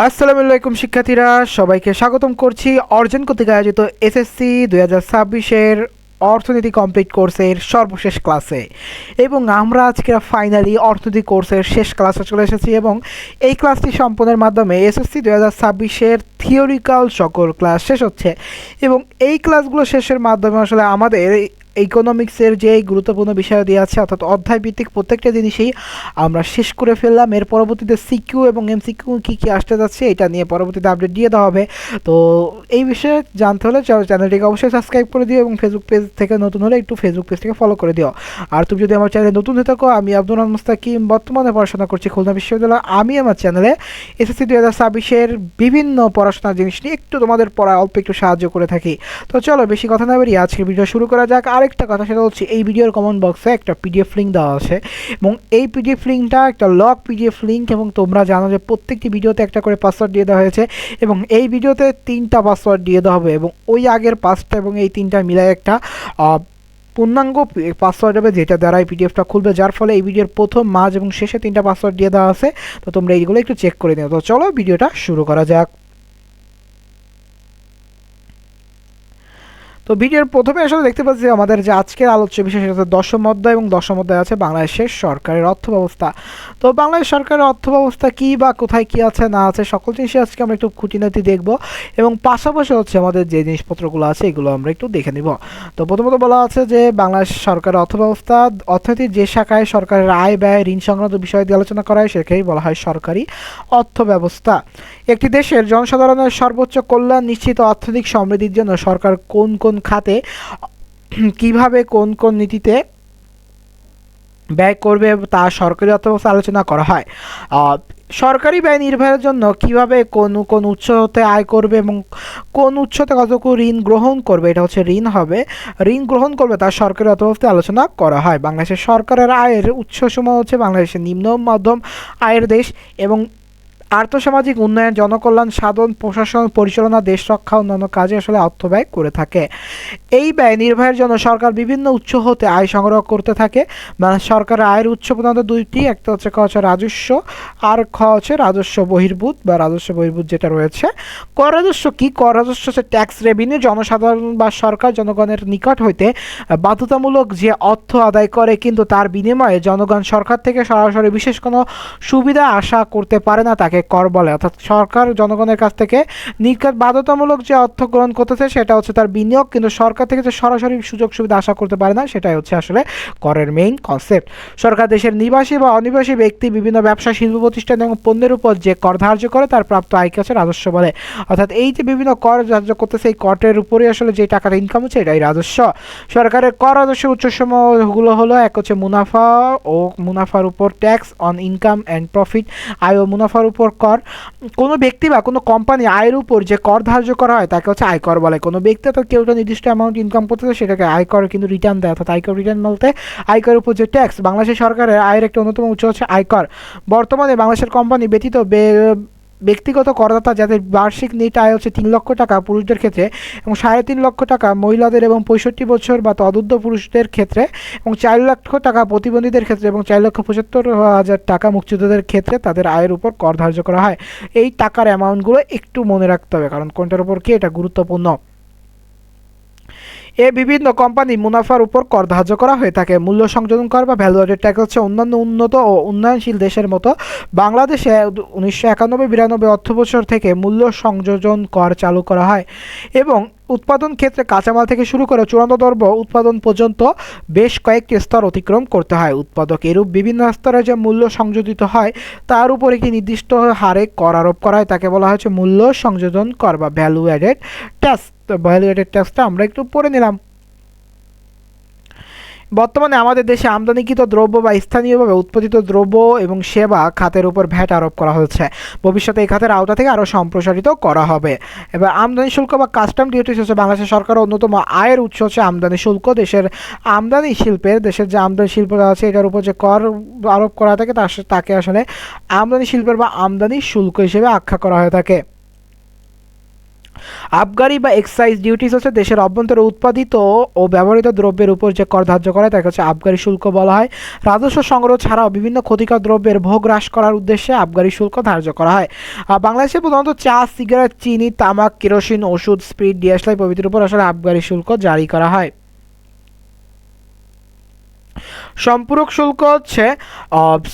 আসসালামু আলাইকুম শিক্ষার্থীরা, সবাইকে স্বাগতম করছি অর্জন কর্তৃক আয়োজিত এসএসসি 2026-এর অর্থনীতি কমপ্লিট কোর্সের সর্বশেষ ক্লাসে। এবং আমরা আজকে ফাইনালি অর্থনীতি কোর্সের শেষ ক্লাসে চলে এসেছি এবং এই ক্লাসটি সম্পন্নের মাধ্যমে এসএসসি 2026-এর থিওরিক্যাল সকল ক্লাস শেষ হচ্ছে। এবং এই ক্লাসগুলো শেষের মাধ্যমে আসলে আমাদের ইকোনমিক্সের যে গুরুত্বপূর্ণ বিষয় দিয়ে আছে অর্থাৎ অধ্যায় ভিত্তিক প্রত্যেকটা জিনিসই আমরা শেষ করে ফেললাম। এর পরবর্তীতে সিকিউ এবং এমসিকিউ কী কী আসতে যাচ্ছে এটা নিয়ে পরবর্তীতে আপডেট দিয়ে দেওয়া হবে। তো এই বিষয়ে জানতে হলে চ্যানেলটিকে অবশ্যই সাবস্ক্রাইব করে দিও এবং ফেসবুক পেজ থেকে নতুন হলে একটু ফেসবুক পেজটিকে ফলো করে দিও। আর তুমি যদি আমার চ্যানেলে নতুন হয়ে থাকো, আমি আব্দুল রহমান মুস্তাকিম বর্তমানে পড়াশোনা করছি খুলনা বিশ্ববিদ্যালয়ে। আমি আমার চ্যানেলে এসএসসি 2026-এর বিভিন্ন পড়াশোনার জিনিস নিয়ে একটু তোমাদের পড়ায় অল্প একটু সাহায্য করে থাকি। তো চলো বেশি কথা না বেরিয়ে আজকে ভিডিও শুরু করা যাক। আরেকটা কথা সেটা হচ্ছে এই ভিডিওর কমেন্ট বক্সে একটা পিডিএফ লিঙ্ক দেওয়া আছে এবং এই পিডিএফ লিঙ্কটা একটা লক পিডিএফ লিঙ্ক এবং তোমরা জানো যে প্রত্যেকটি ভিডিওতে একটা করে পাসওয়ার্ড দিয়ে দেওয়া হয়েছে এবং এই ভিডিওতে 3টা পাসওয়ার্ড দিয়ে দেওয়া হবে এবং ওই আগের 5টা এবং এই 3টা মিলায় একটা পূর্ণাঙ্গ পাসওয়ার্ড হবে যেটা দ্বারা এই পিডিএফটা খুলবে, যার ফলে এই ভিডিওর প্রথম, মাঝ এবং শেষে 3টা পাসওয়ার্ড দিয়ে দেওয়া আছে। তো তোমরা এইগুলো একটু চেক করে নিও। তো চলো ভিডিওটা শুরু করা যাক। তো ভিডিওর প্রথমে আসলে দেখতে পাচ্ছি আমাদের যে আজকের আলোচ্য বিষয় সেটা হচ্ছে দশম অধ্যায় এবং দশম অধ্যায় আছে বাংলাদেশের সরকারের অর্থ ব্যবস্থা। তো বাংলাদেশ সরকারের অর্থ ব্যবস্থা কী বা কোথায় কী আছে না আছে সকল জিনিসই আজকে আমরা একটু খুঁটিনাটি দেখব এবং পাশাপাশি হচ্ছে আমাদের যে জিনিসপত্রগুলো আছে এগুলো আমরা একটু দেখে নিব। তো প্রথমত বলা আছে যে বাংলাদেশ সরকারের অর্থ ব্যবস্থা অর্থনীতির যে শাখায় সরকারের আয় ব্যয় ঋণ সংক্রান্ত বিষয় দিয়ে আলোচনা করা হয় সেটাকেই বলা হয় সরকারি অর্থ ব্যবস্থা। একটি দেশের জনসাধারণের সর্বোচ্চ কল্যাণ নিশ্চিত অর্থনৈতিক সমৃদ্ধির জন্য সরকার কোন কোন খাতে কিভাবে কোন কোন নীতিতে ব্যয় করবে তা সরকারি অর্থব্যবস্থা আলোচনা করা হয়। সরকারি ব্যয় নির্বাহের জন্য কিভাবে কোন কোন উৎস হতে আয় করবে এবং কোন উৎসতে কতটুকু ঋণ গ্রহণ করবে, এটা হচ্ছে ঋণ হবে, ঋণ গ্রহণ করবে তা সরকারি অর্থব্যবস্থায় আলোচনা করা হয়। বাংলাদেশের সরকারের আয়ের উৎসসমূহ হচ্ছে বাংলাদেশের নিম্ন মধ্যম আয়ের দেশ এবং আর্থসামাজিক উন্নয়ন, জনকল্যাণ সাধন, প্রশাসন পরিচালনা, দেশ রক্ষা অন্যান্য কাজে আসলে অর্থ ব্যয় করে থাকে। এই ব্যয় নির্বাহের জন্য সরকার বিভিন্ন উৎস হতে আয় সংগ্রহ করতে থাকে। মানে সরকারের আয়ের উৎস প্রধানত দুইটি, একটা হচ্ছে রাজস্ব আর হচ্ছে রাজস্ব বহির্ভূত বা রাজস্ব বহির্ভূত যেটা রয়েছে। কর রাজস্ব কি? কর রাজস্ব হচ্ছে ট্যাক্স রেভিনিউ, জনসাধারণ বা সরকার জনগণের নিকট হইতে বাধ্যতামূলক যে অর্থ আদায় করে কিন্তু তার বিনিময়ে জনগণ সরকার থেকে সরাসরি বিশেষ কোনো সুবিধা আশা করতে পারে না তাকে কর বলে। অর্থাৎ সরকার জনগণের কাছ থেকে নিকট বাধ্যতামূলক যে অর্থ গ্রহণ করতেছে সেটা হচ্ছে তার বিনিয়োগ, কিন্তু সরকার থেকে যে সরাসরি সুযোগ সুবিধা আশা করতে পারে না সেটাই হচ্ছে আসলে করের মেইন কনসেপ্ট। সরকার দেশের নিবাসী বা অনিবাসী ব্যক্তি বিভিন্ন ব্যবসা, শিল্প প্রতিষ্ঠান এবং পণ্যের উপর যে কর ধার্য করে তার প্রাপ্ত আয়কে হচ্ছে রাজস্ব বলে। অর্থাৎ এই যে বিভিন্ন কর ধার্য করতেছে এই করের উপরে আসলে যে টাকাটা ইনকাম হচ্ছে এটাই রাজস্ব। সরকারের কর রাজস্বের উৎসসমূহগুলো হলো, এক হচ্ছে মুনাফা ও মুনাফার উপর tax on income and profit, আয় ও মুনাফার উপর কর। কোনো ব্যক্তি বা কোনো কোম্পানি আয়ের উপর যে কর ধার্য করা হয় তাকে হচ্ছে আয়কর বলে। কোনো ব্যক্তি অর্থাৎ কেউ একটা নির্দিষ্ট অ্যামাউন্ট ইনকাম করতেছে সেটাকে আয়কর কিন্তু রিটার্ন দেয়, অর্থাৎ আয়কর রিটার্ন বলতে আয়করের উপর যে ট্যাক্স। বাংলাদেশের সরকারের আয়ের একটা অন্যতম উৎস হচ্ছে আয়কর। বর্তমানে বাংলাদেশের কোম্পানি ব্যতীত ব্যক্তিগত করদাতা যাদের বার্ষিক নেট আয় হচ্ছে 3 লক্ষ টাকা পুরুষদের ক্ষেত্রে এবং 3.5 লক্ষ টাকা মহিলাদের এবং 65 বছর বা তদূর্ধ্ব পুরুষদের ক্ষেত্রে এবং 4 লক্ষ টাকা প্রতিবন্ধীদের ক্ষেত্রে এবং 4,75,000 টাকা মুক্তিযোদ্ধাদের ক্ষেত্রে তাদের আয়ের উপর কর ধার্য করা হয়। এই টাকার অ্যামাউন্টগুলো একটু মনে রাখতে হবে কারণ কোনটার উপর কি এটা গুরুত্বপূর্ণ। বিভিন্ন কোম্পানি মুনাফার উপর কর ধার্য করা হয়ে থাকে। মূল্য সংযোজন কর বা ভ্যালু অ্যাডেড ট্যাক্স হচ্ছে অন্যান্য উন্নত ও উন্নয়নশীল দেশের মতো বাংলাদেশে 1991-92 অর্থবছর থেকে মূল্য সংযোজন কর চালু করা হয় এবং উৎপাদন ক্ষেত্রে কাঁচামাল থেকে শুরু করে চূড়ান্ত দ্রব্য উৎপাদন পর্যন্ত বেশ কয়েকটি স্তর অতিক্রম করতে হয়। উৎপাদক এরূপ বিভিন্ন স্তরে যে মূল্য সংযোজিত হয় তার উপর একটি নির্দিষ্ট হারে কর আরোপ করা হয়, তাকে বলা হচ্ছে মূল্য সংযোজন কর বা ভ্যালু অ্যাডেড ট্যাক্স। তো ভ্যালু অ্যাডেড ট্যাক্সটা আমরা একটু পড়ে নিলাম। বর্তমানে আমাদের দেশে আমদানিকৃত দ্রব্য বা স্থানীয়ভাবে উৎপাদিত দ্রব্য এবং সেবা খাতের উপর ভ্যাট আরোপ করা হচ্ছে। ভবিষ্যতে এই খাতের আওতা থেকে আরও সম্প্রসারিত করা হবে। এবার আমদানি শুল্ক বা কাস্টম ডিউটি হচ্ছে বাংলাদেশের সরকারের অন্যতম আয়ের উৎস হচ্ছে আমদানি শুল্ক। দেশের আমদানি শিল্পের দেশের যে আমদানি শিল্প আছে এটার উপর যে কর আরোপ করা থাকে তাকে আসলে আমদানি শিল্পের বা আমদানি শুল্ক হিসেবে আখ্যা করা হয়ে থাকে। আবগারি বা এক্সাইজ ডিউটিস হচ্ছে দেশের অভ্যন্তরে উৎপাদিত ও ব্যবহৃত দ্রব্যের উপর যে কর ধার্য করা হয় তাকে হচ্ছে আবগারি শুল্ক বলা হয়। রাজস্ব সংগ্রহ ছাড়াও বিভিন্ন ক্ষতিকর দ্রব্যের ভোগ হ্রাস করার উদ্দেশ্যে আবগারি শুল্ক ধার্য করা হয়। আর বাংলাদেশে প্রধানত চা, সিগারেট, চিনি, তামাক, কেরোসিন, ওষুধ, স্পিরিট, ডিএসএলআই প্রভৃতির উপর আসলে আবগারি শুল্ক জারি করা হয়। সম্পূরক শুল্ক হচ্ছে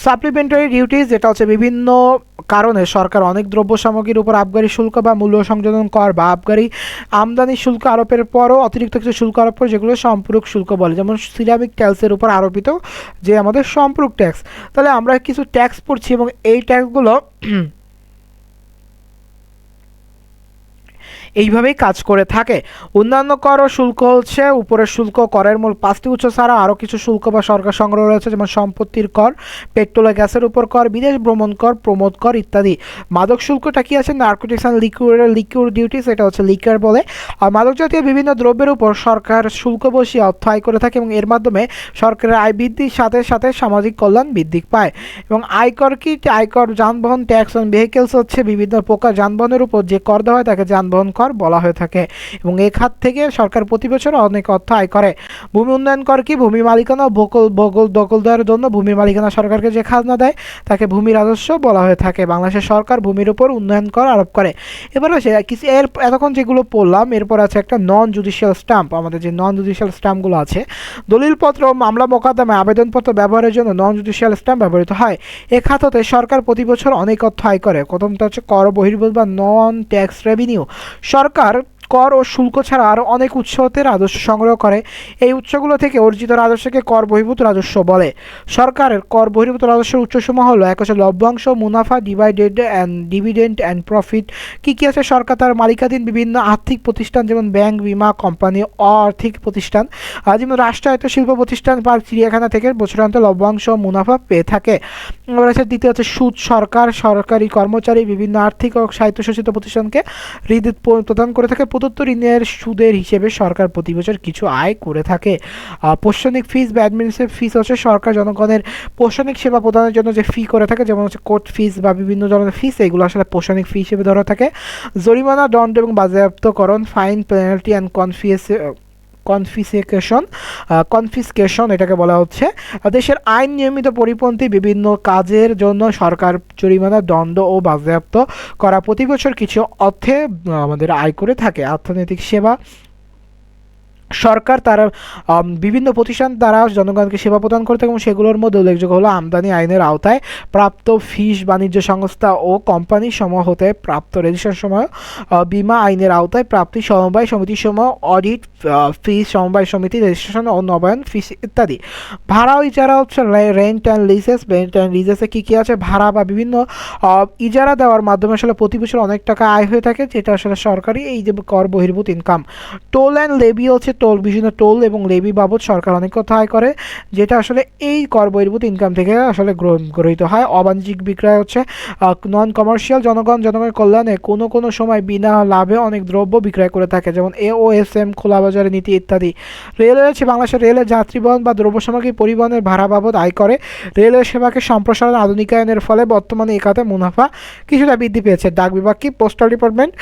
সাপ্লিমেন্টারি ডিউটিস, যেটা হচ্ছে বিভিন্ন কারণে সরকার অনেক দ্রব্য সামগ্রীর উপর আবগারি শুল্ক বা মূল্য সংযোজন কর বা আবগারি আমদানি শুল্ক আরোপের পরও অতিরিক্ত কিছু শুল্ক আরোপ করে, যেগুলো সম্পূরক শুল্ক বলে, যেমন সিরামিক টাইলসের উপর আরোপিত যে আমাদের সম্পূরক ট্যাক্স। তাহলে আমরা কিছু ট্যাক্স পড়ছি এবং এই ট্যাক্সগুলো এইভাবেই কাজ করে থাকে। অন্যান্য কর ও শুল্ক হচ্ছে উপরের শুল্ক করের মূল 5টি উৎস ছাড়া আরও কিছু শুল্ক বা সরকার সংগ্রহ রয়েছে, যেমন সম্পত্তির কর, পেট্রোল ও গ্যাসের উপর কর, বিদেশ ভ্রমণ কর, প্রমোদ কর ইত্যাদি। মাদক শুল্কটা কি আছে? নার্কোটিক্স অ্যান্ড লিকুইড ডিউটিস, এটা হচ্ছে লিকার বলে। আর মাদক জাতীয় বিভিন্ন দ্রব্যের উপর সরকার শুল্ক বসিয়ে অর্থ আয় করে থাকে এবং এর মাধ্যমে সরকারের আয় বৃদ্ধির সাথে সাথে সামাজিক কল্যাণ বৃদ্ধি পায়। এবং আয়কর কি? আয়কর যানবাহন, ট্যাক্স অন ভেহিকেলস হচ্ছে বিভিন্ন প্রকার যানবাহনের উপর যে কর দেওয়া হয় তাকে যানবাহন কর বলা হয়ে থাকে এবং এই খাত থেকে সরকার প্রতি বছর অনেক অর্থ আয় করে। ভূমি উন্নয়ন কর কি? ভূমি মালিকানা দখল দেওয়ার জন্য ভূমি মালিকানা সরকারকে যে খাজনা দেয় তাকে ভূমি রাজস্ব বলা হয়ে থাকে। বাংলাদেশের সরকার ভূমির উপর উন্নয়ন কর আরোপ করে। এবার হচ্ছে কিছু এর এতক্ষণ যেগুলো পড়লাম, এরপর আছে একটা নন জুডিশিয়াল স্ট্যাম্প। আমাদের যে নন জুডিশিয়াল স্ট্যাম্পগুলো আছে, দলিলপত্র, মামলা মোকদ্দমায় আবেদনপত্র ব্যবহারের জন্য নন জুডিশিয়াল স্ট্যাম্প ব্যবহৃত হয়। এ খাত হতে সরকার প্রতি বছর অনেক অর্থ আয় করে। প্রথমটা হচ্ছে কর বহির্ভূত বা নন ট্যাক্স রেভিনিউ। সরকার কর ও শুল্ক ছাড়া আরও অনেক উৎস হতে রাজস্ব সংগ্রহ করে। এই উৎসগুলো থেকে অর্জিত রাজস্বকে কর বহির্ভূত রাজস্ব বলে। সরকারের কর বহির্ভূত রাজস্বের উৎসসমূহ হলো, এক হচ্ছে লভ্যাংশ, মুনাফা, ডিভিডেন্ড অ্যান্ড প্রফিট। কী কী আছে? সরকার তার মালিকাধীন বিভিন্ন আর্থিক প্রতিষ্ঠান, যেমন ব্যাংক, বিমা কোম্পানি, আর্থিক প্রতিষ্ঠান, যেমন রাষ্ট্রায়ত্ত শিল্প প্রতিষ্ঠান বা চিড়িয়াখানা থেকে বছরান্তে লভ্যাংশ, মুনাফা পেয়ে থাকে। এবার আছে দ্বিতীয় হচ্ছে সুদ। সরকার সরকারি কর্মচারী বিভিন্ন আর্থিক ও স্বায়ত্তশাসিত প্রতিষ্ঠানকে ঋণ প্রদান করে থাকে। প্রদত্ত ঋণের সুদের হিসেবে সরকার প্রতি বছর কিছু আয় করে থাকে। প্রশাসনিক ফিস বা অ্যাডমিনিস্ট্রেটিভ ফিস হচ্ছে সরকার জনগণের প্রশাসনিক সেবা প্রদানের জন্য যে ফি করে থাকে, যেমন হচ্ছে কোর্ট ফিস বা বিভিন্ন ধরনের ফিস, এগুলো আসলে প্রশাসনিক ফি হিসেবে ধরা থাকে। জরিমানা, দণ্ড এবং বাজেয়াপ্তকরণ, ফাইন, পেনাল্টি অ্যান্ড কনফিসকেশন এটাকে বলা হচ্ছে। দেশের আইন নিয়মিত পরিপন্থী বিভিন্ন কাজের জন্য সরকার জরিমানা, দণ্ড ও বাজেয়াপ্ত করা প্রতি বছর কিছু অর্থে আমাদের আয় করে থাকে। অর্থনৈতিক সেবা, সরকার তার বিভিন্ন প্রতিষ্ঠান দ্বারা জনগণকে সেবা প্রদান করে থাকে এবং সেগুলোর মধ্যে উল্লেখযোগ্য হলো আমদানি আইনের আওতায় প্রাপ্ত ফিস, বাণিজ্য সংস্থা ও কোম্পানি সমূহ হতে প্রাপ্ত রেজিস্ট্রেশন সময়, বীমা আইনের আওতায় প্রাপ্তি, সমবায় সমিতি সমূহ, অডিট ফিস, সমবায় সমিতি রেজিস্ট্রেশন ও নবায়ন ফিস ইত্যাদি। ভাড়া ও ইজারা হচ্ছে রেন্ট অ্যান্ড লিজেসে কী কী আছে? ভাড়া বা বিভিন্ন ইজারা দেওয়ার মাধ্যমে আসলে প্রতি বছর অনেক টাকা আয় হয়ে থাকে, যেটা আসলে সরকারি এই যে কর বহির্ভূত ইনকাম। টোল অ্যান্ড লেভি হচ্ছে বিভিন্ন টোল এবং লেভি বাবদ সরকার অনেক কথা আয় করে, যেটা আসলে এই কর বহির্ভূত ইনকাম থেকে আসলে গৃহীত হয়। অবাণিজ্যিক বিক্রয় হচ্ছে নন কমার্শিয়াল, জনগণের কল্যাণে কোনো সময় বিনা লাভে অনেক দ্রব্য বিক্রয় করে থাকে, যেমন AOSM, খোলা বাজারের নীতি ইত্যাদি। রেলওয়ে হচ্ছে বাংলাদেশের রেলের যাত্রীবহন বা দ্রব্য সামগ্রী পরিবহনের ভাড়া বাবদ আয় করে। রেলওয়ে সেবাকে সম্প্রসারণ আধুনিকায়নের ফলে বর্তমানে এ খাতে মুনাফা কিছুটা বৃদ্ধি পেয়েছে। ডাক বিভাগ কি? Postal department.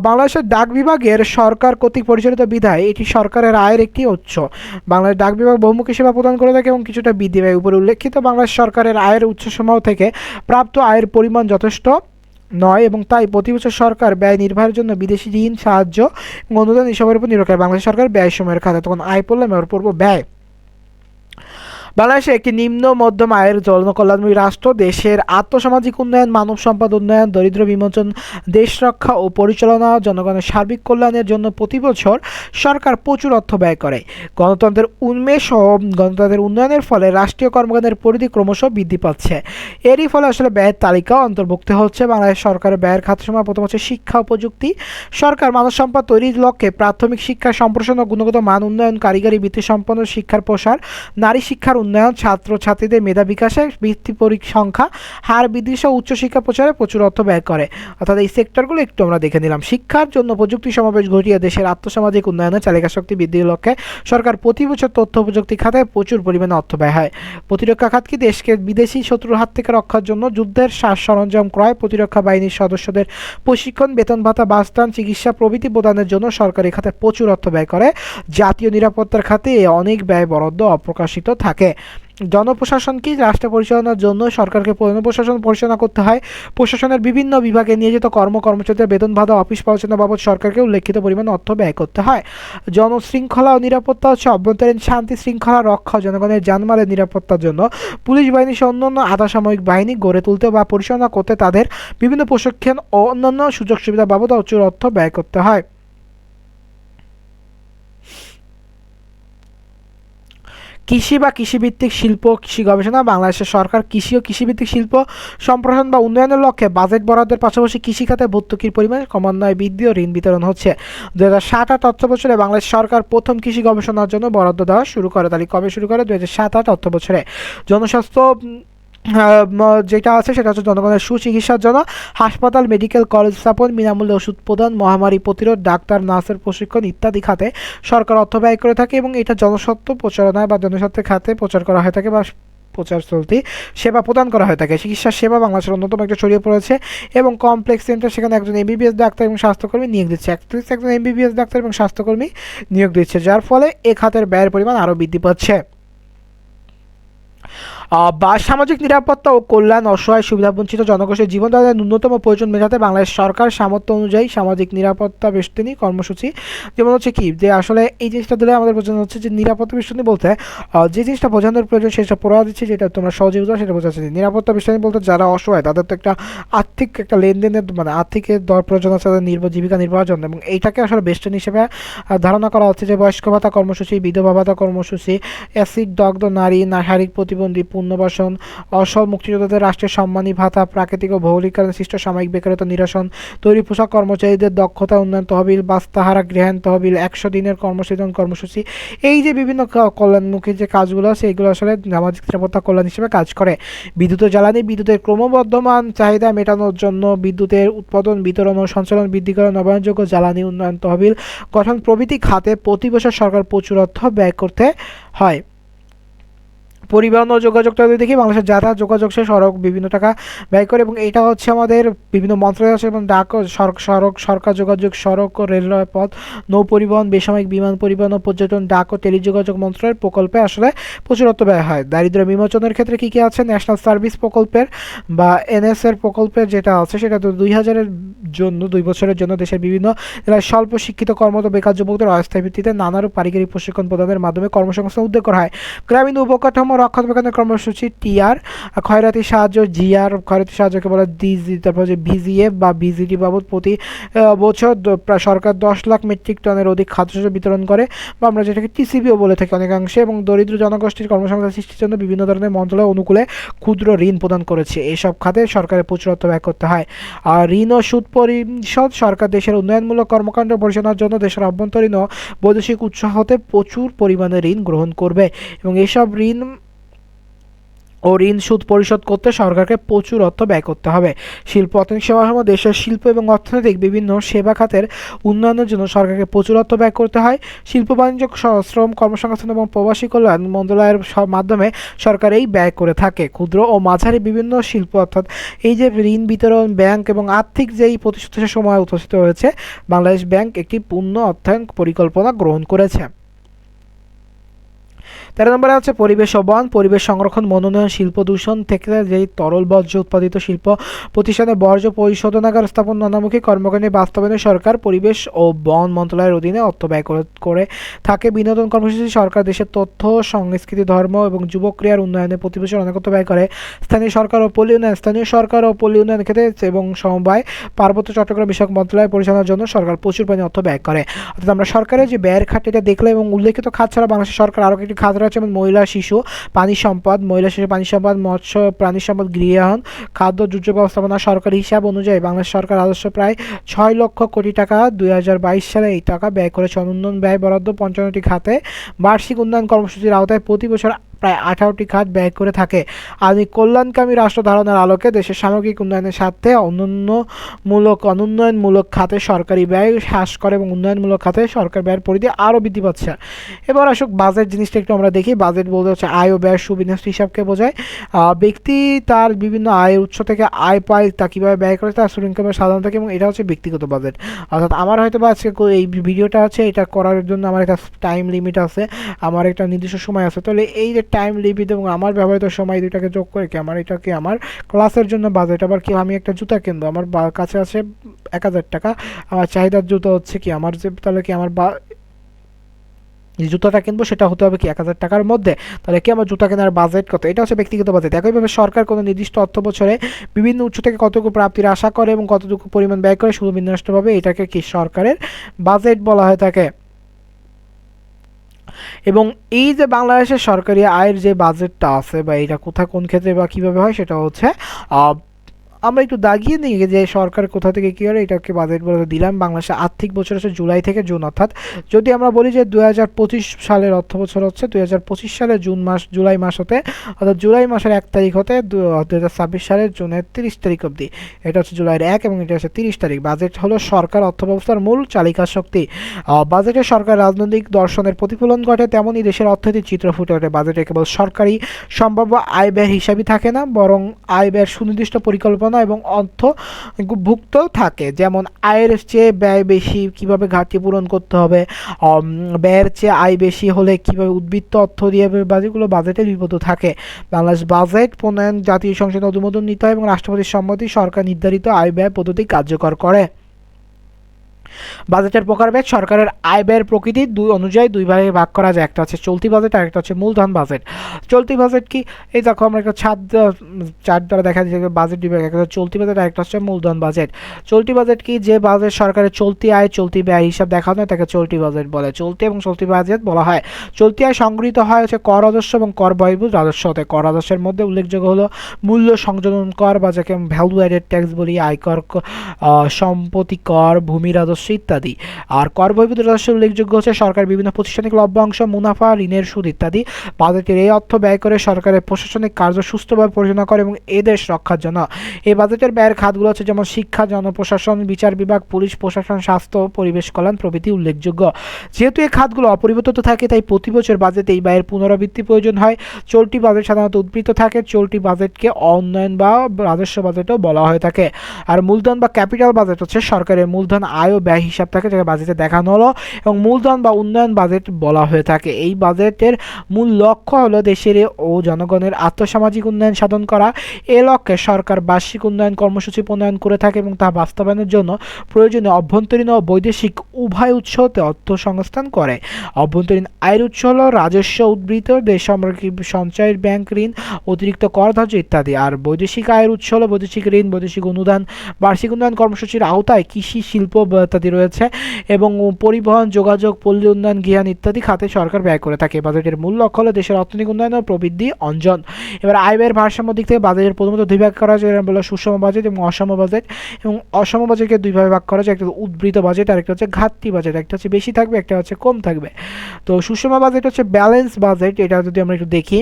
বাংলাদেশের ডাক বিভাগের সরকার কর্তৃক পরিচালিত বিধায় এটি সরকারের আয়ের একটি উৎস। বাংলাদেশ ডাক বিভাগ বহুমুখী সেবা প্রদান করে থাকে এবং কিছুটা বৃদ্ধি পায়। উপরে উল্লেখিত বাংলাদেশ সরকারের আয়ের উৎসসমূহ থেকে প্রাপ্ত আয়ের পরিমাণ যথেষ্ট নয় এবং তাই প্রতি বছর সরকার ব্যয় নির্বাহের জন্য বিদেশি ঋণ, সাহায্য এবং অনুদান এসবের উপর নির্ভর করে। বাংলাদেশ সরকার ব্যয় সময়ের খাতে, তখন আয় পড়লাম এবার পড়বো ব্যয়। বাংলাদেশে একটি নিম্ন মধ্যম আয়ের জনকল্যাণমূলক রাষ্ট্র। দেশের আর্থসামাজিক উন্নয়ন, মানব সম্পদ উন্নয়ন, দরিদ্র বিমোচন, দেশ রক্ষা ও পরিচালনা, জনগণের সার্বিক কল্যাণের জন্য প্রতি বছর সরকার প্রচুর অর্থ ব্যয় করে। গণতন্ত্রের উন্মেষ ও গণতন্ত্রের উন্নয়নের ফলে রাষ্ট্রীয় কর্মকাণ্ডের পরিধি ক্রমশ বৃদ্ধি পাচ্ছে। এরই ফলে আসলে ব্যয়ের তালিকা অন্তর্ভুক্ত হচ্ছে। বাংলাদেশ সরকারের ব্যয়ের খাতসমূহ প্রথম হচ্ছে শিক্ষা ও প্রযুক্তি। সরকার মানব সম্পদ তৈরির লক্ষ্যে প্রাথমিক শিক্ষা সম্প্রসারণ ও গুণগত মান উন্নয়ন, কারিগরি বৃত্তি সম্পন্ন শিক্ষার প্রসার, নারী শিক্ষার উন্নয়ন, ছাত্রছাত্রীদের মেধা বিকাশে, বৃত্তি সংখ্যা হার বৃদ্ধি সহ উচ্চশিক্ষা প্রচারে প্রচুর অর্থ ব্যয় করে। অর্থাৎ এই সেক্টরগুলো একটু আমরা দেখে নিলাম। শিক্ষার জন্য প্রযুক্তি সমাবেশ ঘটিয়ে দেশের আর্থসামাজিক উন্নয়নে চালিকা শক্তি বৃদ্ধির লক্ষ্যে সরকার প্রতি বছর তথ্য প্রযুক্তি খাতে প্রচুর পরিমাণে অর্থ ব্যয় হয়। প্রতিরক্ষা খাত কি দেশকে বিদেশি শত্রুর হাত থেকে রক্ষার জন্য যুদ্ধের সরঞ্জাম ক্রয়, প্রতিরক্ষা বাহিনীর সদস্যদের প্রশিক্ষণ, বেতন ভাতা, বাসস্থান, চিকিৎসা প্রভৃতি প্রদানের জন্য সরকার এই খাতে প্রচুর অর্থ ব্যয় করে। জাতীয় নিরাপত্তার খাতে অনেক ব্যয় বরাদ্দ অপ্রকাশিত থাকে। জনপ্রশাসন কি রাষ্ট্র পরিচালনার জন্য সরকারকে জনপ্রশাসন পরিচালনা করতে হয়। প্রশাসনের বিভিন্ন বিভাগে নিয়োজিত কর্মচারীদের বেতন ভাতা, অফিস পরিচালনা বাবদ সরকারকে উল্লেখিত পরিমাণ অর্থ ব্যয় করতে হয়। জনশৃঙ্খলা ও নিরাপত্তা হচ্ছে অভ্যন্তরীণ শান্তি শৃঙ্খলা রক্ষা, জনগণের জানমালের নিরাপত্তার জন্য পুলিশ বাহিনী সহ অন্যান্য আধাসামরিক বাহিনী গড়ে তুলতে বা পরিচালনা করতে তাদের বিভিন্ন প্রশিক্ষণ ও অন্যান্য সুযোগ সুবিধা বাবদ প্রচুর অর্থ ব্যয় করতে হয়। কৃষি বা কৃষিভিত্তিক শিল্প, কৃষি গবেষণা। বাংলাদেশের সরকার কৃষি ও কৃষিভিত্তিক শিল্প সম্প্রসারণ বা উন্নয়নের লক্ষ্যে বাজেট বরাদ্দের পাশাপাশি কৃষিখাতে ভর্তুকির পরিমাণ ক্রমান্বয়ে বৃদ্ধি ও ঋণ বিতরণ হচ্ছে। 2007-08 অর্থ বছরে বাংলাদেশ সরকার প্রথম কৃষি গবেষণার জন্য বরাদ্দ দেওয়া শুরু করে। তাহলে কবে শুরু করে? 2007-08 অর্থ বছরে। জনস্বাস্থ্য যেটা আছে সেটা হচ্ছে জনগণের সুচিকিৎসার জন্য হাসপাতাল, মেডিকেল কলেজ স্থাপন, বিনামূল্যে ওষুধ প্রদান, মহামারী প্রতিরোধ, ডাক্তার নার্সের প্রশিক্ষণ ইত্যাদি খাতে সরকার অর্থ ব্যয় করে থাকে এবং এটা জনস্বাস্থ্য প্রচারণায় বা জনস্বাস্থ্যের খাতে প্রচার করা হয়ে থাকে বা প্রচার চলতি সেবা প্রদান করা হয়ে থাকে। চিকিৎসা সেবা বাংলাদেশের অন্যতম একটা ছড়িয়ে পড়েছে এবং কমপ্লেক্স সেন্টার, সেখানে একজন এমবিবিএস ডাক্তার এবং স্বাস্থ্যকর্মী নিয়োগ দিচ্ছে, একজন এমবিবিএস ডাক্তার এবং স্বাস্থ্যকর্মী নিয়োগ দিচ্ছে, যার ফলে এ খাতের ব্যয়ের পরিমাণ আরও বৃদ্ধি পাচ্ছে। বা সামাজিক নিরাপত্তা ও কল্যাণ, অসহায় সুবিধাবঞ্চিত জনগোষ্ঠীর জীবনধারণের ন্যূনতম প্রয়োজন মেটাতে বাংলাদেশ সরকার সামর্থ্য অনুযায়ী সামাজিক নিরাপত্তা বেষ্টনী কর্মসূচি, যেমন হচ্ছে কি যে আসলে এই জিনিসটা দিলে আমাদের বোঝানো হচ্ছে যে নিরাপত্তা বেষ্টনী বলতে যে জিনিসটা বোঝানোর প্রয়োজন সেটা পড়া দিচ্ছে, যেটা তোমরা সহজে বুঝো সেটা বোঝাচ্ছে। নিরাপত্তা বেষ্টনী বলতে যারা অসহায় তাদের তো একটা আর্থিক একটা লেনদেনের মানে আর্থিক দর প্রয়োজন আছে তাদের জীবিকা নির্বাহের জন্য, এবং এইটাকে আসলে বেষ্টনী হিসেবে ধারণা করা হচ্ছে। যে বয়স্ক ভাতা কর্মসূচি, বিধবা ভাতা কর্মসূচি, অ্যাসিড দগ্ধ নারী, শারীরিক প্রতিবন্ধী, পুনর্বাসন, অসম মুক্তিযোদ্ধাদের রাষ্ট্রীয় সম্মানী ভাতা, প্রাকৃতিক ও ভৌগোলিক কারণে সৃষ্ট সাময়িক বেকারত্ব নিরসন, তৈরি পোশাক কর্মচারীদের দক্ষতা উন্নয়ন তহবিল, বাস্তাহারা গৃহায়ণ তহবিল, 100 দিনের কর্মসৃজন কর্মসূচি, এই যে বিভিন্ন কল্যাণমুখী যে কাজগুলো আছে এগুলো আসলে সামাজিক নিরাপত্তা কল্যাণ হিসেবে কাজ করে। বিদ্যুৎ ও জ্বালানি, বিদ্যুতের ক্রমবর্ধমান চাহিদা মেটানোর জন্য বিদ্যুতের উৎপাদন, বিতরণ ও সঞ্চালন বৃদ্ধি করা, নবায়নযোগ্য জ্বালানি উন্নয়ন তহবিল গঠন প্রভৃতি খাতে প্রতি বছর সরকার প্রচুর অর্থ ব্যয় করতে হয়। পরিবহন ও যোগাযোগটা যদি দেখি, বাংলাদেশের যাতায়াত যোগাযোগ সে সড়ক বিভিন্ন টাকা ব্যয় করে, এবং এটা হচ্ছে আমাদের বিভিন্ন মন্ত্রণালয় আছে, এবং ডাক সড়ক, সরকার যোগাযোগ, সড়ক ও রেলওয়ে পথ, নৌ পরিবহন, বেসামরিক বিমান পরিবহন ও পর্যটন, ডাক ও টেলিযোগাযোগ মন্ত্রণালয়ের প্রকল্পে আসলে প্রচুর অর্থ ব্যয় হয়। দারিদ্র্য বিমোচনের ক্ষেত্রে কী কী আছে? ন্যাশনাল সার্ভিস প্রকল্পের বা এনএসএর প্রকল্পের যেটা আছে সেটা তো 2000-এর জন্য 2 বছরের জন্য দেশের বিভিন্ন জেলায় স্বল্প শিক্ষিত কর্মরত বেকার যুবকদের অস্থায়ী ভিত্তিতে নানারূপ পারিবারিক প্রশিক্ষণ প্রদানের মাধ্যমে কর্মসংস্থান উদ্যোগ করা হয়। গ্রামীণ উপকাঠামো রক্ষণাবেক্ষণের কর্মসূচি টিআর, ক্ষয়রাতি সাহায্য জিআর, ক্ষয়রাতি সাহায্যকে বলে ডিজি, তারপর যে ভিজিএফ বা ভিজিটি বাবদ প্রতি বছর সরকার 10 লাখ মেট্রিক টনের অধিক খাদ্যশস্য বিতরণ করে, বা আমরা যেটাকে টিসিবিও বলে থাকি অনেকাংশে, এবং দরিদ্র জনগোষ্ঠীর কর্মসংস্থান সৃষ্টির জন্য বিভিন্ন ধরনের মন্ত্রণালয় অনুকূলে ক্ষুদ্র ঋণ প্রদান করেছে। এইসব খাতে সরকারের প্রচুর অর্থ ব্যয় করতে হয়। আর ঋণ ও সুদ পরিশোধ, সরকার দেশের উন্নয়নমূলক কর্মকাণ্ড পরিচালনার জন্য দেশের অভ্যন্তরীণ ও বৈদেশিক উৎস হতে প্রচুর পরিমাণে ঋণ গ্রহণ করবে, এবং এইসব ঋণ ও ঋণ সুদ পরিশোধ করতে সরকারকে প্রচুর অর্থ ব্যয় করতে হবে। শিল্প অর্থনৈতিক সেবাসমূহ, দেশের শিল্প এবং অর্থনৈতিক বিভিন্ন সেবা খাতের উন্নয়নের জন্য সরকারকে প্রচুর অর্থ ব্যয় করতে হয়। শিল্প বাণিজ্য, শ্রম, কর্মসংস্থান এবং প্রবাসী কল্যাণ মন্ত্রণালয়ের মাধ্যমে সরকার এই ব্যয় করে থাকে। ক্ষুদ্র ও মাঝারি বিভিন্ন শিল্প, অর্থাৎ এই যে ঋণ বিতরণ, ব্যাংক এবং আর্থিক যেই প্রতিশ্রুতির সময় উপস্থিত হয়েছে, বাংলাদেশ ব্যাংক একটি পূর্ণ অর্থায়ন পরিকল্পনা গ্রহণ করেছে। 13 নম্বরে আছে পরিবেশ ও বন, পরিবেশ সংরক্ষণ, মনোনয়ন, শিল্প দূষণ থেকে যেই তরল বর্জ্য উৎপাদিত শিল্প প্রতিষ্ঠানে বর্জ্য পরিশোধনাগার স্থাপন, নানামুখী কর্মকাণ্ডে বাস্তবায়নে সরকার পরিবেশ ও বন মন্ত্রণালয়ের অধীনে অর্থ ব্যয় করে থাকে। বিনোদন কর্মসূচি, সরকার দেশের তথ্য, সংস্কৃতি, ধর্ম এবং যুব ক্রিয়ার উন্নয়নে প্রতি বছর অনেক অর্থ ব্যয় করে। স্থানীয় সরকার ও পল্লী উন্নয়ন, স্থানীয় সরকার ও পল্লী উন্নয়ন ক্ষেত্রে এবং সমবায় পার্বত্য চট্টগ্রাম বিষয়ক মন্ত্রণালয় পরিচালনার জন্য সরকার প্রচুর পরিমাণে অর্থ ব্যয় করে। অর্থাৎ আমরা সরকারের যে ব্যয়ের খাত এটা দেখলে, এবং উল্লেখিত খাত ছাড়া বাংলাদেশের সরকার আরও একটি খাত রয়েছে, যেমন মহিলা শিশু পানি সম্পদ, মহিলা শিশু পানি সম্পদ, মৎস্য প্রাণী সম্পদ, গৃহায়ন, খাদ্য, দুর্যোগ ব্যবস্থাপনা। সরকারি হিসাব অনুযায়ী বাংলাদেশ সরকার রাজস্ব প্রায় 6 লক্ষ কোটি টাকা 2022 সালে এই টাকা ব্যয় করেছে। উন্নয়ন ব্যয় বরাদ্দ 55টি খাতে বার্ষিক উন্নয়ন কর্মসূচির আওতায় প্রতি বছর প্রায় 18টি খাত ব্যয় করে থাকে। আধুনিক কল্যাণকামী রাষ্ট্র ধারণার আলোকে দেশের সামগ্রিক উন্নয়নের স্বার্থে অনুন্নয়নমূলক খাতে সরকারি ব্যয় হ্রাস করে এবং উন্নয়নমূলক খাতে সরকার ব্যয়ের পরিধি আরও বৃদ্ধি পাচ্ছে। এবার আসুক বাজেট জিনিসটা একটু আমরা দেখি। বাজেট বলতে হচ্ছে আয় ও ব্যয়ের সুবিন্যস্ত হিসাবকে বোঝায়। ব্যক্তি তার বিভিন্ন আয়ের উৎস থেকে আয় পায়, তা কীভাবে ব্যয় করে তার সুরক্ষা সাধারণ থাকে, এবং এটা হচ্ছে ব্যক্তিগত বাজেট। অর্থাৎ আমার হয়তো বা আজকে এই ভিডিওটা আছে, এটা করার জন্য আমার একটা টাইম লিমিট আছে, আমার একটা নির্দিষ্ট সময় আছে। তাহলে এই যে টাইম লিমিট এবং আমার ব্যবহৃত সময় দুটাকে যোগ করে কি আমার এটাকে আমার ক্লাসের জন্য বাজেট। আবার কি আমি একটা জুতা কিনবো, আমার কাছে আছে 1000 টাকা, আমার চাহিদার জুতো হচ্ছে কি আমার যে, তাহলে কি আমার যে জুতাটা কিনবো সেটা হতে হবে কি 1000 টাকার মধ্যে। তাহলে কি আমার জুতা কেনার বাজেট কত, এটা হচ্ছে ব্যক্তিগত বাজেট। একইভাবে সরকার কোনো নির্দিষ্ট অর্থ বছরে বিভিন্ন উৎস থেকে কতটুকু প্রাপ্তির আশা করে এবং কতটুকু পরিমাণ ব্যয় করে সুবিন্যস্তভাবে, এটাকে কি সরকারের বাজেট বলা হয়ে থাকে। এবং এই যে বাংলাদেশের সরকারি আয়ের যে বাজেটটা আছে বা এটা কোথায় কোন ক্ষেত্রে বা কীভাবে হয় সেটা হচ্ছে আমরা একটু দাগিয়ে নিই যে সরকার কোথা থেকে কী করে এটাকে বাজেট বলে দিলাম। বাংলাদেশের আর্থিক বছর হচ্ছে জুলাই থেকে জুন, অর্থাৎ যদি আমরা বলি যে 2025 সালের অর্থ বছর হচ্ছে 2025 সালের জুলাই মাস হতে, অর্থাৎ জুলাই মাসের 1 তারিখ হতে 2026 সালের জুনের 30 তারিখ অবধি, এটা হচ্ছে জুলাইয়ের 1 এবং এটা হচ্ছে 30 তারিখ। বাজেট হলো সরকার অর্থব্যবস্থার মূল চালিকা শক্তি। বাজেটে সরকার রাজনৈতিক দর্শনের প্রতিফলন ঘটে, তেমনই দেশের অর্থনৈতিক চিত্র ফুটে ওঠে। বাজেটে কেবল সরকারি সম্ভাব্য আয় ব্যয় হিসাবই থাকে না, বরং আয় ব্যয়ের সুনির্দিষ্ট পরিকল্পনা এবং অন্তর্ভুক্ত থাকে। যেমন আয়ের চেয়ে ব্যয় বেশি, কিভাবে ঘাটতি পূরণ করতে হবে, ব্যয়ের চেয়ে আয় বেশি হলে কিভাবে উদ্বৃত্ত অর্থ দিয়ে বাজেটগুলো বাজেটের বিপদ থাকে। বাংলাদেশ বাজেট প্রণয়ন জাতীয় সংসদের অনুমোদন নিতে হয় এবং রাষ্ট্রপতির সম্মতি সরকার নির্ধারিত আয় ব্যয় পদ্ধতি কার্যকর করে। বাজেটের প্রকারভেদ সরকারের আয় ব্যয়ের প্রকৃতি অনুযায়ী দুই ভাগে ভাগ করা যায়, একটা হচ্ছে চলতি বাজেট আর একটা হচ্ছে মূলধন বাজেট। চলতি বাজেট কি, এই দেখো আমরা একটা চার্ট দ্বারা দেখা যাচ্ছে বাজেট বিভাগ, একটা চলতি বাজেট আর একটা হচ্ছে মূলধন বাজেট। চলতি বাজেট কি, যে বাজেট সরকারের চলতি আয় চলতি ব্যয় হিসাব দেখানো হয় তাকে চলতি বাজেট বলে। চলতি এবং চলতি বাজেট বলা হয়। চলতি আয় সংগৃহীত হয় হচ্ছে কর রাজস্ব এবং কর বহির্ভূত রাজস্ব হতে। কর রাজস্বের মধ্যে উল্লেখযোগ্য হলো মূল্য সংযোজন কর বা যাকে ভ্যালু অ্যাডেড ট্যাক্স বলি, আয়কর, সম্পত্তি কর, ভূমি রাজস্ব ইত্যাদি। আর কর বহির্ভূত রাজস্ব উল্লেখযোগ্য হচ্ছে সরকার বিভিন্ন প্রতিষ্ঠানিক লভ্যাংশ, মুনাফা, ঋণের সুদ ইত্যাদি। বাজেটের এই অর্থ ব্যয় করে সরকারের প্রশাসনিক কার্য সুস্থভাবে পরিচালনা করে এবং এ দেশ রক্ষার জন্য। এই বাজেটের ব্যয়ের খাতগুলো হচ্ছে যেমন শিক্ষা, জনপ্রশাসন, বিচার বিভাগ, পুলিশ প্রশাসন, স্বাস্থ্য, পরিবেশ কল্যাণ প্রভৃতি উল্লেখযোগ্য। যেহেতু এই খাতগুলো অপরিবর্তিত থাকে তাই প্রতি বছর বাজেটে এই ব্যয়ের পুনরাবৃত্তি প্রয়োজন হয়। চলতি বাজেট সাধারণত উদ্বৃত্ত থাকে। চলতি বাজেটকে উন্নয়ন বা রাজস্ব বাজেটও বলা হয়ে থাকে। আর মূলধন বা ক্যাপিটাল বাজেট হচ্ছে সরকারের মূলধন আয় ও ব্যয় হিসাব থাকে, যেটা বাজেটে দেখানো হলো, এবং মূলধন বা উন্নয়ন বাজেট বলা হয়ে থাকে। এই বাজেটের মূল লক্ষ্য হলো দেশের ও জনগণের আর্থসামাজিক উন্নয়ন সাধন করা। এ লক্ষ্যে সরকার বার্ষিক উন্নয়ন কর্মসূচি প্রণয়ন করে থাকে এবং তা বাস্তবায়নের জন্য প্রয়োজনীয় অভ্যন্তরীণ ও বৈদেশিক উভয় উৎস হতে অর্থ সংস্থান করে। অভ্যন্তরীণ আয়ের উৎস হলো রাজস্ব, উদ্বৃত্ত, বেসামরিক সঞ্চয়, ব্যাংক ঋণ, অতিরিক্ত কর ধার্য ইত্যাদি। আর বৈদেশিক আয়ের উৎস হলো বৈদেশিক ঋণ, বৈদেশিক অনুদান, বার্ষিক উন্নয়ন কর্মসূচির আওতায় কৃষি, শিল্প ইত্যাদি রয়েছে, এবং পরিবহন, যোগাযোগ, পল্লী উন্নয়ন, গৃহায়ন ইত্যাদি খাতে সরকার ব্যয় করে থাকে। বাজেটের মূল লক্ষ্য হলো দেশের অর্থনৈতিক উন্নয়ন ও প্রবৃদ্ধি অঞ্জন। এবার আয় ব্যয়ের ভারসাম্য দিক থেকে বাজেটের প্রথমত দুই ভাগ করা যায়, বলে সুষম বাজেট এবং অসম বাজেট। এবং অসম বাজেটকে দুই ভাগে ভাগ করা যায়, একটা উদ্বৃত্ত বাজেট আর একটা হচ্ছে ঘাটতি বাজেট। একটা হচ্ছে বেশি থাকবে, একটা হচ্ছে কম থাকবে। তো সুষম বাজেট হচ্ছে ব্যালেন্স বাজেট। এটা যদি আমরা একটু দেখি,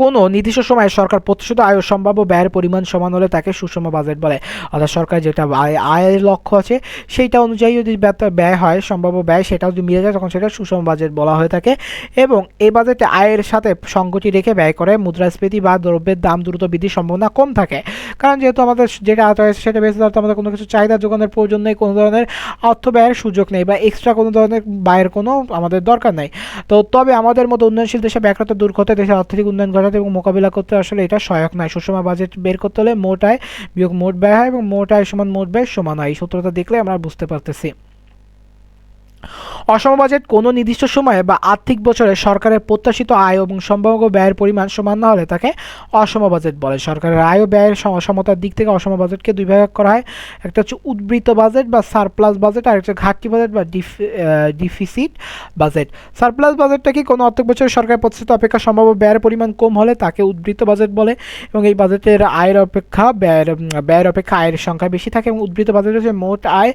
কোনো নির্দিষ্ট সময়ে সরকার প্রত্যাশিত আয় ও সম্ভাব্য ব্যয়ের পরিমাণ সমান হলে তাকে সুষম বাজেট বলে। অর্থাৎ সরকার যেটা আয়ের লক্ষ্য আছে সেইটা অনুযায়ী যদি ব্যয় হয়, সম্ভাব্য ব্যয় সেটা যদি মিলে যায় তখন সেটা সুষম বাজেট বলা হয়ে থাকে। এবং এই বাজেটে আয়ের সাথে সঙ্গতি রেখে ব্যয় করে মুদ্রাস্ফীতি বা দ্রব্যের দাম দ্রুত বৃদ্ধির সম্ভাবনা কম থাকে। কারণ যেহেতু আমাদের যেটা আয় হয়েছে সেটা বেশি, ধরতে আমাদের কোনো কিছু চাহিদা যোগানোর প্রয়োজন নেই, কোনো ধরনের অর্থ ব্যয়ের সুযোগ নেই বা এক্সট্রা কোনো ধরনের ব্যয়ের কোনো আমাদের দরকার নেই। তো তবে আমাদের মতো উন্নয়নশীল দেশে বেকারত্ব দূর করতে, দেশের আর্থিক উন্নয়ন ঘটাতে এবং মোকাবিলা করতে আসলে এটা সহায়ক নয়। সুষম বাজেট বের করতে হলে মোট আয় বিয়োগ মোট ব্যয় হয় এবং মোট আয় সমান মোট ব্যয় সমান হয়। এই সূত্রটা দেখলে আমরা বুঝতে পারতেছি। অসম বাজেট কোনো নির্দিষ্ট সময়ে বা আর্থিক বছরে সরকারের প্রত্যাশিত আয় এবং সম্ভাব্য ব্যয়ের পরিমাণ সমান না হলে তাকে অসম বাজেট বলে। সরকারের আয় ও ব্যয়ের সমতার দিক থেকে অসম বাজেটকে দুই ভাগ করা হয়, একটা হচ্ছে উদ্বৃত্ত বাজেট বা সারপ্লাস বাজেট আর একটা ঘাটতি বাজেট বা ডিফিসিট বাজেট। সারপ্লাস বাজেটটা কি, কোনো আর্থিক বছরে সরকারের প্রত্যাশিত অপেক্ষা সম্ভাব্য ব্যয়ের পরিমাণ কম হলে তাকে উদ্বৃত্ত বাজেট বলে, এবং এই বাজেটের আয়ের অপেক্ষা ব্যয়ের আয়ের সংখ্যা বেশি থাকে। এবং উদ্বৃত্ত বাজেট হচ্ছে মোট আয়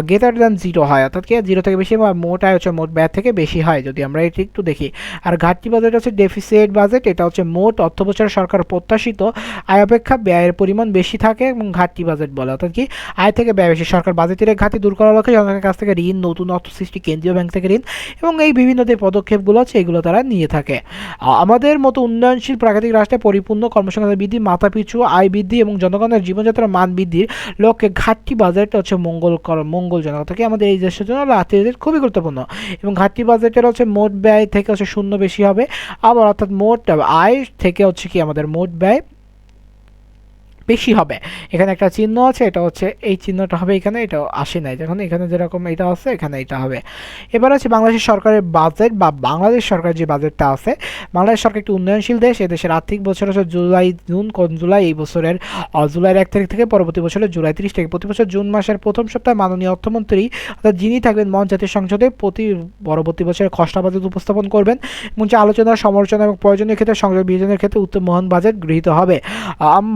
গ্রেটার দ্যান জিরো হয়, অর্থাৎ কি জিরো থেকে বেশি বা মোট আয় হচ্ছে মোট ব্যয় থেকে বেশি হয়, যদি আমরা এটি একটু দেখি। আর ঘাটতি বাজেট হচ্ছে ডেফিসিট বাজেট, এটা হচ্ছে মোট অর্থ বছরে সরকার প্রত্যাশিত আয় অপেক্ষা ব্যয়ের পরিমাণ বেশি থাকে এবং ঘাটতি বাজেট বলে, অর্থাৎ কি আয় থেকে ব্যয় বেশি। সরকার বাজেটের ঘাটতি দূর করার লক্ষ্যে জনগণের কাছ থেকে ঋণ, নতুন অর্থ সৃষ্টি, কেন্দ্রীয় ব্যাংক থেকে ঋণ এবং এই বিভিন্ন যে পদক্ষেপগুলো আছে এগুলো তারা নিয়ে থাকে। আমাদের মতো উন্নয়নশীল প্রাকৃতিক রাষ্ট্রে পরিপূর্ণ কর্মসংস্থান বৃদ্ধি, মাথাপিছু আয় বৃদ্ধি এবং জনগণের জীবনযাত্রার মান বৃদ্ধির লক্ষ্যে ঘাটতি বাজেট হচ্ছে মঙ্গলজনক, অর্থাৎ আমাদের এই দেশের জন্য রাষ্ট্রের খুবই গুরুত্বপূর্ণ। এবং ঘাটতি বাজেটের হচ্ছে মোট ব্যয় থেকে হচ্ছে শূন্য বেশি হবে, আবার অর্থাৎ মোট আয় থেকে হচ্ছে কি আমাদের মোট ব্যয় বেশি হবে। এখানে একটা চিহ্ন আছে, এটা হচ্ছে এই চিহ্নটা হবে এখানে, এটা আসে নাই, যখন এখানে যেরকম এটা আছে এখানে এটা হবে। এবার হচ্ছে বাংলাদেশ সরকারের বাজেট বা বাংলাদেশ সরকার যে বাজেটটা আছে, বাংলাদেশ সরকার একটি উন্নয়নশীল দেশ। এদেশের আর্থিক বছর হচ্ছে জুলাই এই বছরের জুলাইয়ের 1 তারিখ থেকে পরবর্তী বছরের জুলাই 30 তারিখ। প্রতি বছর জুন মাসের প্রথম সপ্তাহে মাননীয় অর্থমন্ত্রী অর্থাৎ যিনি থাকবেন মঞ্চ জাতীয় সংসদে পরবর্তী বছরের খসড়া বাজেট উপস্থাপন করবেন এবং যে আলোচনা, সমালোচনা এবং প্রয়োজনীয় ক্ষেত্রে সংসদ বিভাজনের ক্ষেত্রে উত্তম মহান বাজেট গৃহীত হবে।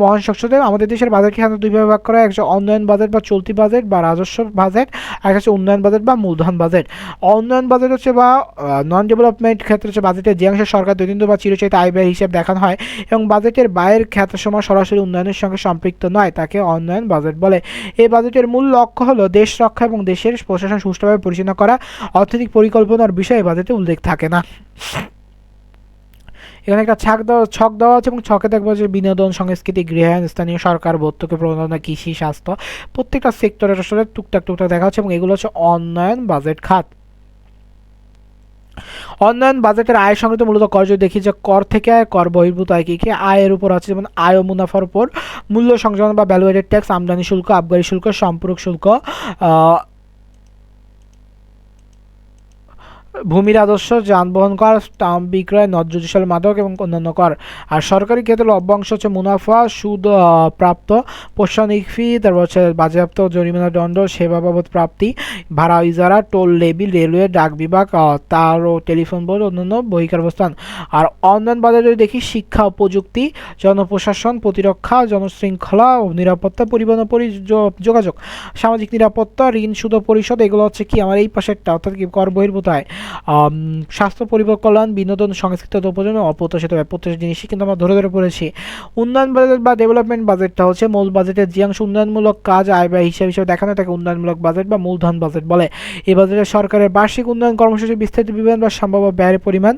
মহান সংসদে আমাদের দেশের বাজেটকে সাধারণত দুইভাবে ভাগ করা হয়, একটা উন্নয়ন বাজেট বা চলতি বাজেট বা রাজস্ব বাজেট, আর একটা হচ্ছে উন্নয়ন বাজেট বা মূলধন বাজেট। উন্নয়ন বাজেট হচ্ছে বা নন ডেভেলপমেন্ট ক্ষেত্রে হচ্ছে বাজেটের যে অংশে সরকার দৈনন্দিন বা চিরচেত আয় ব্যয়ের হিসাব দেখানো হয় এবং বাজেটের ব্যয়ের খ্যাতসময় সরাসরি উন্নয়নের সঙ্গে সম্পৃক্ত নয়, তাকে উন্নয়ন বাজেট বলে। এই বাজেটের মূল লক্ষ্য হলো দেশ রক্ষা এবং দেশের প্রশাসন সুষ্ঠুভাবে পরিচালনা করা। অর্থনৈতিক পরিকল্পনার বিষয়ে বাজেটে উল্লেখ থাকে না। এখানে একটা ছক দেওয়া আছে এবং ছকে দেখবো যে বিনোদন, সংস্কৃতি, গৃহায়ণ, স্থানীয় সরকার, ভর্তুকি প্রণোদনা, কৃষি, স্বাস্থ্য, প্রত্যেকটা সেক্টরের আসলে টুকটাক দেখা হচ্ছে এবং এগুলো হচ্ছে উন্নয়ন বাজেট খাত। উন্নয়ন বাজেটের আয় সংক্রান্ত মূলত কর যদি দেখি যে কর থেকে আয়, কর বহির্ভূত আয়, কি আয়ের উপর আছে যেমন আয় ও মুনাফার উপর মূল্য সংযোজন বা ভ্যালু এডেড ট্যাক্স, আমদানি শুল্ক, আবগারি শুল্ক, সম্পূরক শুল্ক, ভূমি রাজস্ব, যানবাহন কর, স্টাম্প বিক্রয়, নজরুল মাদক এবং অন্যান্য কর। আর সরকারি ক্ষেত্রে লভ্যাংশ হচ্ছে মুনাফা, সুদ প্রাপ্ত, প্রশাসনিক ফি, তারপর হচ্ছে বাজেয়াপ্ত, জরিমানা, দণ্ড, সেবা বাবদ প্রাপ্তি, ভাড়া, ইজারা, টোল লেবি, রেলওয়ে, ডাক বিভাগ, তার ও টেলিফোন বোর্ড, অন্যান্য বহির্ভূত। আর উন্নয়ন বাজেট যদি দেখি শিক্ষা ও প্রযুক্তি, জনপ্রশাসন, প্রতিরক্ষা, জনশৃঙ্খলা ও নিরাপত্তা, পরিবহন ও যোগাযোগ, সামাজিক নিরাপত্তা, ঋণ সুদ পরিশোধ, এগুলো হচ্ছে কি আমার এই পাশেরটা অর্থাৎ কি কর বহির্ভূত আয়। স্বাস্থ্য, পরিবার কল্যাণ, বিনোদন, সংস্কৃতি, উপযোজন, অপ্রত্যাশিত প্রত্যেক জিনিসই কিন্তু আমরা ধরে পড়েছি। উন্নয়ন বাজেট বা ডেভেলপমেন্ট বাজেটটা হচ্ছে মূল বাজেটের যে অংশ উন্নয়নমূলক কাজ আয় ব্যয় হিসাবে দেখানো তাকে উন্নয়নমূলক বাজেট বা মূলধন বাজেট বলে। এই বাজেটে সরকারের বার্ষিক উন্নয়ন কর্মসূচি, বিস্তারিত বিবরণ বা সম্ভাব্য ব্যয়ের পরিমাণ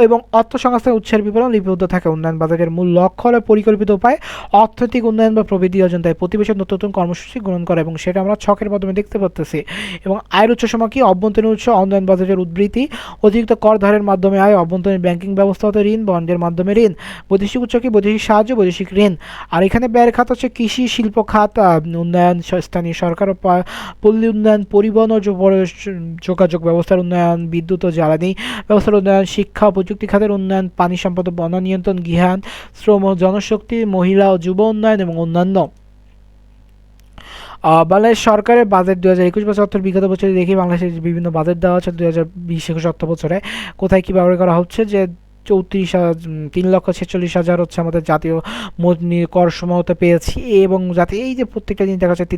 এবং অর্থ সংস্থানের উৎসের বিবরণ লিপিবদ্ধ থাকে। উন্নয়ন বাজেটের মূল লক্ষ্য হলো পরিকল্পিত উপায় অর্থনৈতিক উন্নয়ন বা প্রবৃদ্ধি অর্জন, তাই প্রতি বছর নতুন নতুন কর্মসূচি গ্রহণ করে এবং সেটা আমরা ছকের মাধ্যমে দেখতে পাচ্ছি। এবং আয়ের উৎস সময় কি অভ্যন্তরীণ উৎস, উন্নয়ন বাজেটের উদ্বৃত্তি, অতিরিক্ত কর ধারের মাধ্যমে আয়, অভ্যন্তরীণ ব্যাংকিং ব্যবস্থা হতে ঋণ, বন্ডের মাধ্যমে ঋণ, বৈদেশিক উৎস কি বৈদেশিক সাহায্য, বৈদেশিক ঋণ। আর এখানে ব্যয়ের খাত হচ্ছে কৃষি, শিল্প খাত, উন্নয়ন, স্থানীয় সরকার ও পল্লী উন্নয়ন, পরিবহন ও যোগাযোগ ব্যবস্থার উন্নয়ন, বিদ্যুৎ ও জ্বালানি ব্যবস্থার উন্নয়ন, শিক্ষা ও প্রযুক্তি খাতের উন্নয়ন, পানি সম্পদ ও বন নিয়ন্ত্রণ, গৃহায়ণ, শ্রম ও জনশক্তি, মহিলা ও যুব উন্নয়ন এবং অন্যান্য। বাংলাদেশ সরকারের বাজেট 2021-22 অর্থ বিগত বছরে দেখি বাংলাদেশের বিভিন্ন বাজেট দেওয়া আছে 2020-21 অর্থ বছরে কোথায় কী ব্যবহার করা হচ্ছে যে 3,46,000 হচ্ছে আমাদের জাতীয় মোট কর সময়তে পেয়েছি এবং যাতে এই যে প্রত্যেকটা জিনিস দেখা যাচ্ছে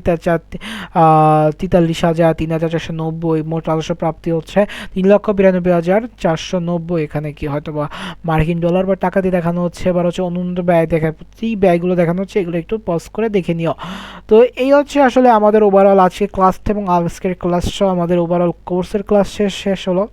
43,000, 3,490, মোট রাজস্ব প্রাপ্তি হচ্ছে 3,92,490। এখানে কি হয়তো বা মার্কিন ডলার বা টাকা দিয়ে দেখানো হচ্ছে, এবার হচ্ছে অনুন্নত ব্যয় দেখা, এই ব্যয়গুলো দেখানো হচ্ছে, এগুলো একটু পজ করে দেখে নিও। তো এই হচ্ছে আসলে আমাদের ওভারঅল আজকে ক্লাস এবং আজকের ক্লাস সহ আমাদের ওভারঅল কোর্সের ক্লাস শেষ হলো।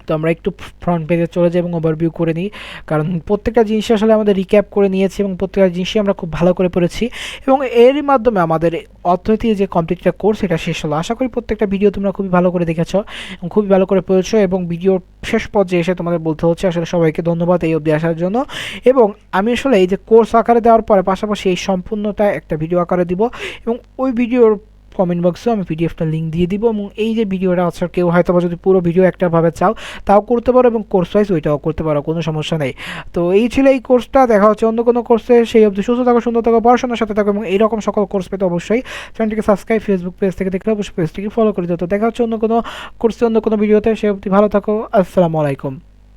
তো আমরা একটু ফ্রন্ট পেজে চলে যাই এবং ওভারভিউ করে নিই, কারণ প্রত্যেকটা জিনিস আসলে আমাদের রিক্যাপ করে নিয়েছি এবং প্রত্যেকটা জিনিসই আমরা খুব ভালো করে পড়েছি এবং এরই মাধ্যমে আমাদের অর্থনীতির যে কমপ্লিটটা কোর্স এটা শেষ হলো। আশা করি প্রত্যেকটা ভিডিও তোমরা খুবই ভালো করে দেখেছো এবং খুবই ভালো করে পড়েছো এবং ভিডিওর শেষ পর্যায়ে এসে তোমাদের বলতে হচ্ছে আসলে সবাইকে ধন্যবাদ এই অবধি আসার জন্য। এবং আমি আসলে এই যে কোর্স আকারে দেওয়ার পরে পাশাপাশি এই সম্পূর্ণটা একটা ভিডিও আকারে দিব এবং ওই ভিডিওর কমেন্ট বক্সেও আমি পিডিএফটা লিঙ্ক দিয়ে দিব এবং এই যে ভিডিওটা আছে কেউ হয়তো বা যদি পুরো ভিডিও একটাভাবে চাও তাও করতে পারো এবং কোর্স ওয়াইজ ওইটাও করতে পারো, কোনো সমস্যা নেই। তো এই ছিল এই কোর্সটা, দেখা হচ্ছে অন্য কোনো কোর্সে, সেই অবধি সুস্থ থাকো, সুন্দর থাকো, পড়াশোনার সাথে থাকো এবং এইরকম সকল কোর্স পেতে অবশ্যই চ্যানেলটিকে সাবস্ক্রাইব, ফেসবুক পেজ থেকে দেখলে অবশ্যই পেজটিকে ফলো করে দিও। তো দেখা হচ্ছে অন্য কোনো কোর্সে অন্য কোনো ভিডিওতে, সেই অবধি ভালো থাকো, আসসালামু আলাইকুম।